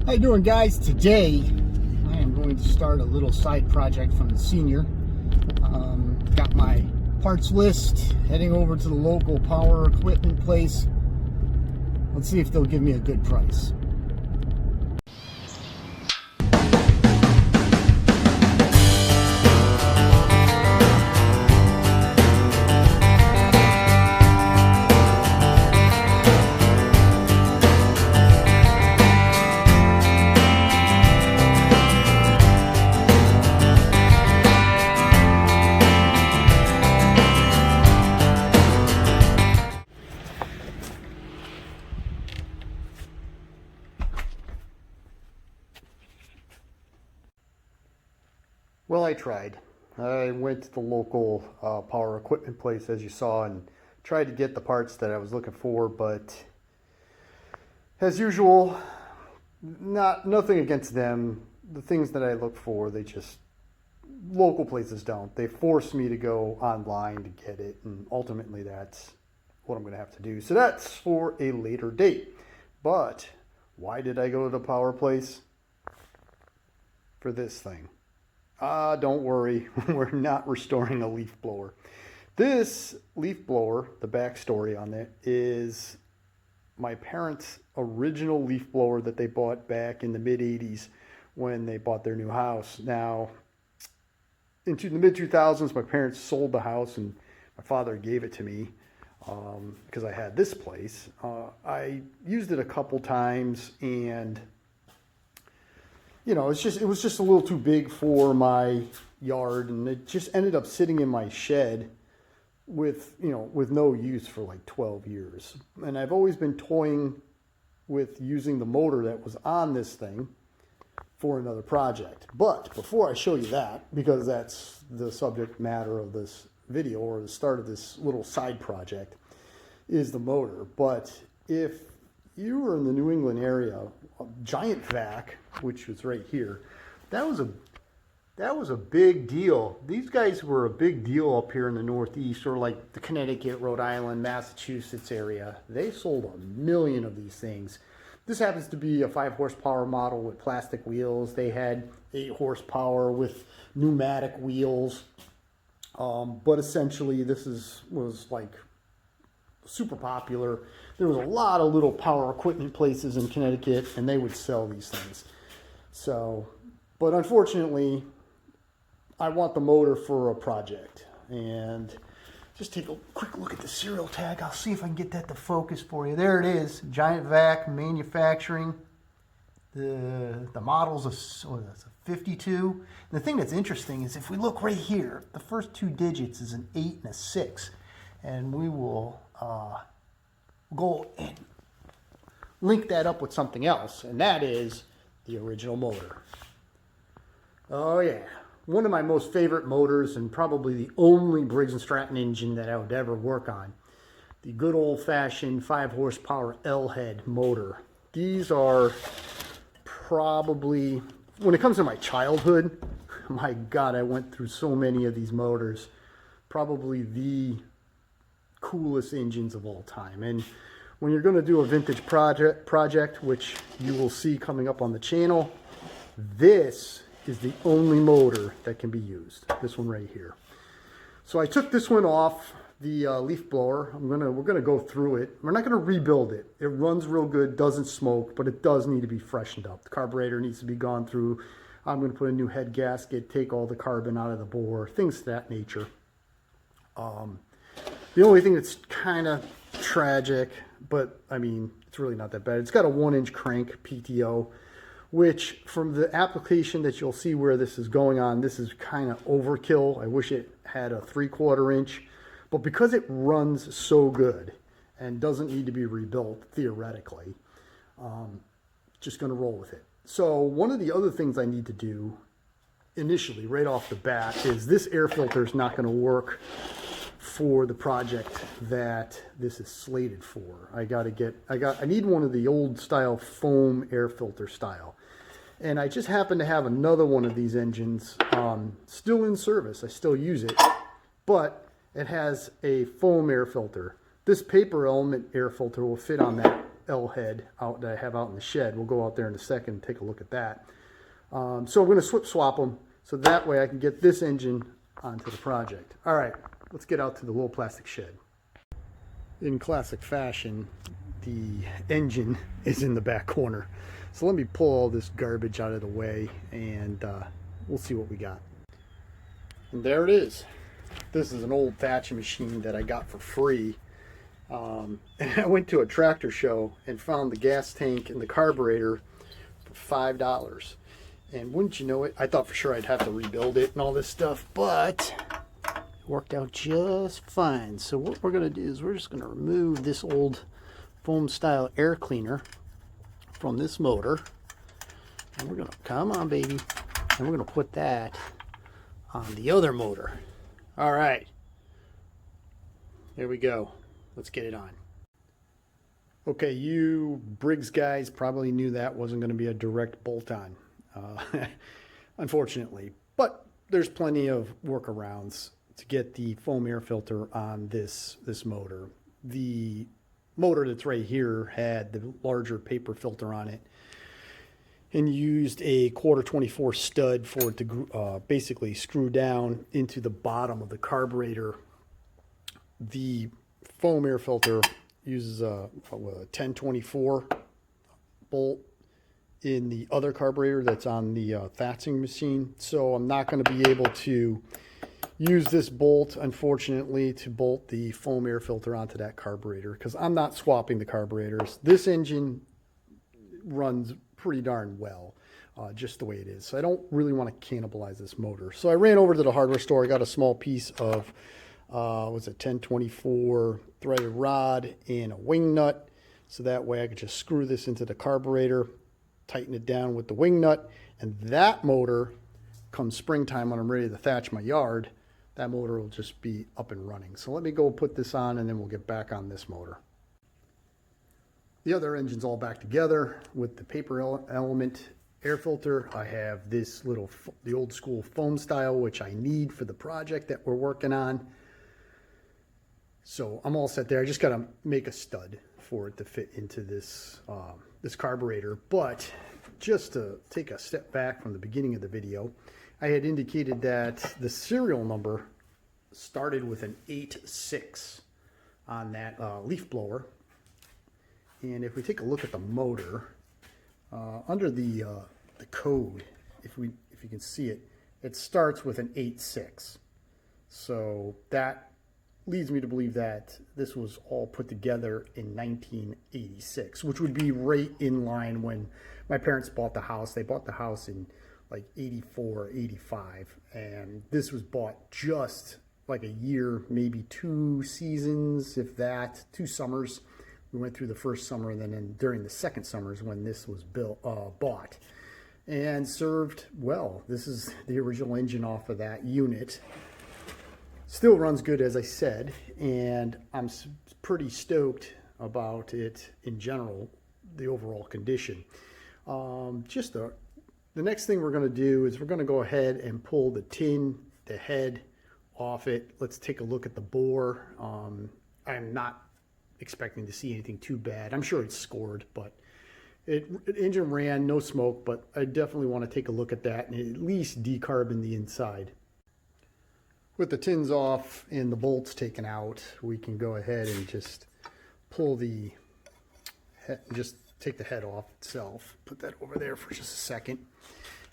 How you doing, guys? Today I am going to start a little side project from the senior. Got my parts list, heading over to the local power equipment place. Let's see if they'll give me a good price. Well, I tried. I went to the local power equipment place, as you saw, and tried to get the parts that I was looking for, but as usual, nothing against them. The things that I look for, local places don't. They force me to go online to get it, and ultimately that's what I'm going to have to do. So that's for a later date. But why did I go to the power place? For this thing. Don't worry, we're not restoring a leaf blower. This leaf blower, the backstory on it, is my parents' original leaf blower that they bought back in the mid-'80s when they bought their new house. Now, into the mid-2000s, my parents sold the house and my father gave it to me because I had this place. I used it a couple times, and you know, it was just a little too big for my yard, and it just ended up sitting in my shed with no use for like 12 years. And I've always been toying with using the motor that was on this thing for another project. But before I show you that, because that's the subject matter of this video, or the start of this little side project, is the motor. But if you were in the New England area, a giant vac, which was right here, that was a big deal. These guys were a big deal up here in the Northeast, or like the Connecticut, Rhode Island, Massachusetts area. They sold 1 million of these things. This happens to be a 5 horsepower model with plastic wheels. They had 8 horsepower with pneumatic wheels. But essentially this was like super popular. There was a lot of little power equipment places in Connecticut, and they would sell these things. So, but unfortunately, I want the motor for a project. And just take a quick look at the serial tag. I'll see if I can get that to focus for you. There it is, Giant Vac Manufacturing. The model's a 52. And the thing that's interesting is if we look right here, the first 2 digits is an 8 and a 6. And we will go and link that up with something else, and that is the original motor. Oh yeah, one of my most favorite motors, and probably the only Briggs and Stratton engine that I would ever work on. The good old-fashioned 5 horsepower L-head motor. These are probably, when it comes to my childhood, my God, I went through so many of these motors. Probably the coolest engines of all time. And when you're going to do a vintage project, which you will see coming up on the channel, this is the only motor that can be used. This one right here. So I took this one off the leaf blower. We're gonna go through it. We're not gonna rebuild it. It runs real good, doesn't smoke, but it does need to be freshened up. The carburetor needs to be gone through. I'm gonna put a new head gasket, take all the carbon out of the bore, things of that nature. The only thing that's kind of tragic, but I mean, it's really not that bad. It's got a 1-inch crank PTO, which from the application that you'll see where this is going on, this is kind of overkill. I wish it had a 3/4 inch, but because it runs so good and doesn't need to be rebuilt theoretically, just going to roll with it. So one of the other things I need to do initially, right off the bat, is this air filter is not going to work for the project that this is slated for. I need one of the old style foam air filter style. And I just happen to have another one of these engines still in service. I still use it, but it has a foam air filter. This paper element air filter will fit on that L head out that I have out in the shed. We'll go out there in a second and take a look at that. So I'm going to swap them so that way I can get this engine onto the project. All right, let's get out to the little plastic shed. In classic fashion, the engine is in the back corner. So let me pull all this garbage out of the way and we'll see what we got. And there it is. This is an old thatching machine that I got for free. And I went to a tractor show and found the gas tank and the carburetor for $5. And wouldn't you know it, I thought for sure I'd have to rebuild it and all this stuff, but it worked out just fine. So what we're going to do is we're just going to remove this old foam style air cleaner from this motor. And we're going to, come on baby, and we're going to put that on the other motor. All right, here we go. Let's get it on. Okay, you Briggs guys probably knew that wasn't going to be a direct bolt-on, unfortunately. But there's plenty of workarounds to get the foam air filter on this motor. The motor that's right here had the larger paper filter on it and used a 1/4-24 stud for it to basically screw down into the bottom of the carburetor. The foam air filter uses a 10/24 bolt in the other carburetor that's on the thatching machine. So I'm not going to be able to use this bolt, unfortunately, to bolt the foam air filter onto that carburetor because I'm not swapping the carburetors. This engine runs pretty darn well, just the way it is. So I don't really want to cannibalize this motor. So I ran over to the hardware store. I got a small piece of, was it 10/24 threaded rod and a wing nut. So that way I could just screw this into the carburetor, tighten it down with the wing nut, and that motor, come springtime when I'm ready to thatch my yard, that motor will just be up and running. So let me go put this on and then we'll get back on this motor. The other engine's all back together with the paper element air filter. I have this little, the old school foam style, which I need for the project that we're working on. So I'm all set there. I just got to make a stud for it to fit into this, this carburetor. But just to take a step back from the beginning of the video, I had indicated that the serial number started with an 86 on that leaf blower. And if we take a look at the motor, under the code, if you can see it, it starts with an 86. So that leads me to believe that this was all put together in 1986, which would be right in line when my parents bought the house. They bought the house in like 84, 85, and this was bought just like a year, maybe 2 seasons, if that, 2 summers. We went through the first summer, and then during the second summer is when this was bought and served well. This is the original engine off of that unit. Still runs good, as I said, and I'm pretty stoked about it in general, the overall condition. The next thing we're going to do is we're going to go ahead and pull the head off it. Let's take a look at the bore. I'm not expecting to see anything too bad. I'm sure it's scored, but engine ran, no smoke, but I definitely want to take a look at that and at least decarbon the inside. With the tins off and the bolts taken out, we can go ahead and just pull the head, just take the head off itself. Put that over there for just a second.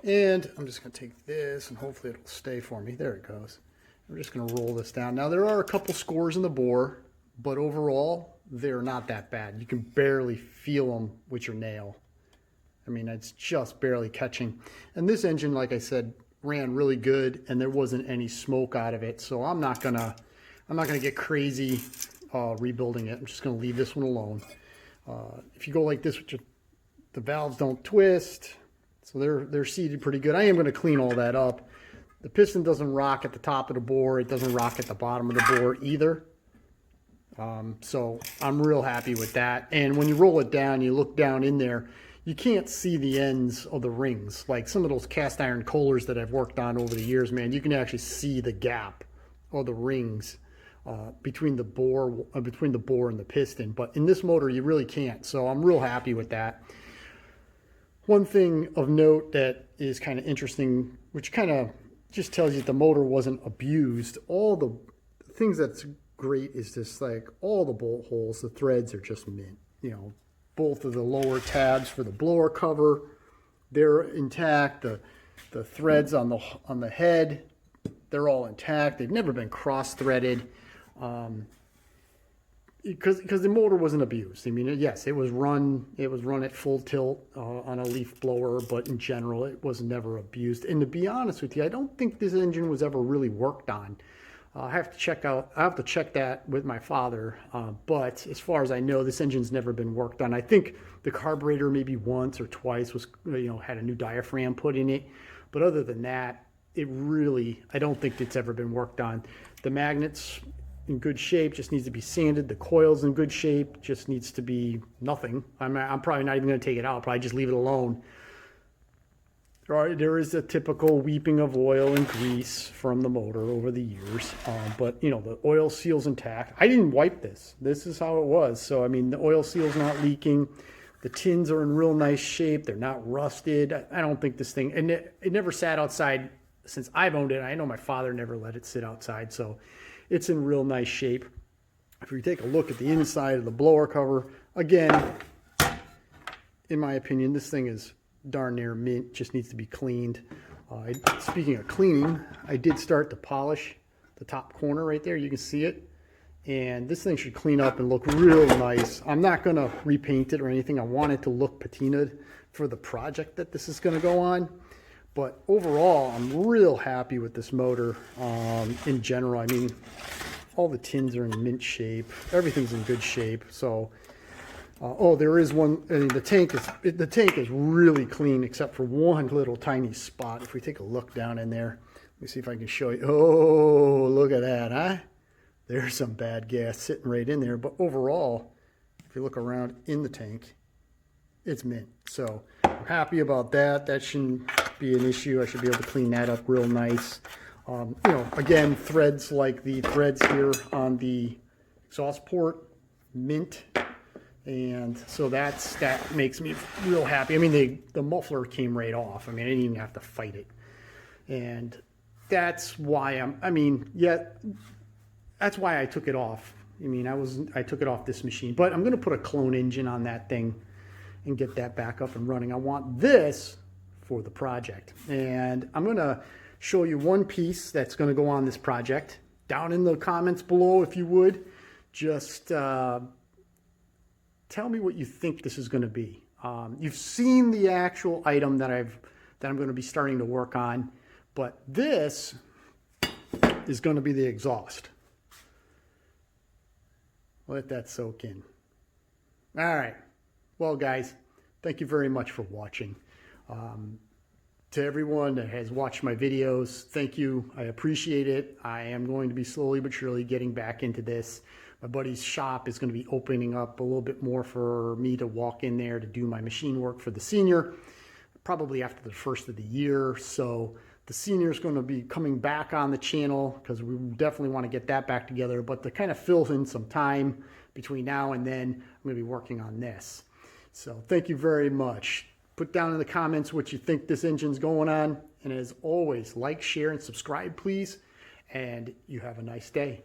And I'm just going to take this and hopefully it'll stay for me. There it goes. I'm just going to roll this down. Now there are a couple scores in the bore, but overall they're not that bad. You can barely feel them with your nail. I mean, it's just barely catching. And this engine, like I said, ran really good and there wasn't any smoke out of it. So I'm not gonna get crazy rebuilding it. I'm just gonna leave this one alone. If you go like this, the valves don't twist, so they're seated pretty good. I am gonna clean all that up. The piston doesn't rock at the top of the bore. It doesn't rock at the bottom of the bore either. So I'm real happy with that. And when you roll it down, you look down in there, you can't see the ends of the rings. Like some of those cast iron Kohlers that I've worked on over the years, man, you can actually see the gap of the rings between the bore and the piston. But in this motor, you really can't. So I'm real happy with that. One thing of note that is kind of interesting, which kind of just tells you the motor wasn't abused. All the things that's great is just like all the bolt holes, the threads are just mint. You know, both of the lower tabs for the blower cover, they're intact. The threads on the head, they're all intact. They've never been cross-threaded. Because the motor wasn't abused. I mean, yes, it was run at full tilt on a leaf blower, but in general, it was never abused. And to be honest with you, I don't think this engine was ever really worked on. I have to check that with my father. But as far as I know, this engine's never been worked on. I think the carburetor maybe once or twice was, had a new diaphragm put in it. But other than that, I don't think it's ever been worked on. The magnets in good shape, just needs to be sanded. The coil's in good shape, just needs to be nothing. I'm probably not even going to take it out, probably just leave it alone. There is a typical weeping of oil and grease from the motor over the years, but the oil seal's intact. I didn't wipe this. This is how it was. So I mean, the oil seal's not leaking. The tins are in real nice shape. They're not rusted. I don't think this thing, and it never sat outside since I've owned it. I know my father never let it sit outside, so it's in real nice shape. If you take a look at the inside of the blower cover, again, in my opinion, this thing is darn near mint, just needs to be cleaned. Speaking of cleaning, I did start to polish the top corner right there. You can see it. And this thing should clean up and look real nice. I'm not going to repaint it or anything. I want it to look patinaed for the project that this is going to go on. But overall, I'm real happy with this motor in general. I mean, all the tins are in mint shape. Everything's in good shape. So, there is one. I mean, the tank is really clean except for one little tiny spot. If we take a look down in there, let me see if I can show you. Oh, look at that, huh? There's some bad gas sitting right in there. But overall, if you look around in the tank, it's mint. So I'm happy about that. That shouldn't be an issue. I should be able to clean that up real nice. Again, threads like the threads here on the exhaust port, mint. And so that makes me real happy. I mean, the muffler came right off. I mean, I didn't even have to fight it. And that's why that's why I took it off. I mean, I took it off this machine, but I'm going to put a clone engine on that thing and get that back up and running. I want this for the project. And I'm going to show you one piece that's going to go on this project. Down in the comments below, if you would, just tell me what you think this is going to be. You've seen the actual item that I'm going to be starting to work on, but this is going to be the exhaust. Let that soak in. All right. Well, guys, thank you very much for watching. To everyone that has watched my videos, thank you. I appreciate it. I am going to be slowly but surely getting back into this. My buddy's shop is going to be opening up a little bit more for me to walk in there to do my machine work for the senior, probably after the first of the year. So the senior is going to be coming back on the channel because we definitely want to get that back together. But to kind of fill in some time between now and then, I'm going to be working on this. So thank you very much. Put down in the comments what you think this engine's going on. And as always, like, share, and subscribe, please. And you have a nice day.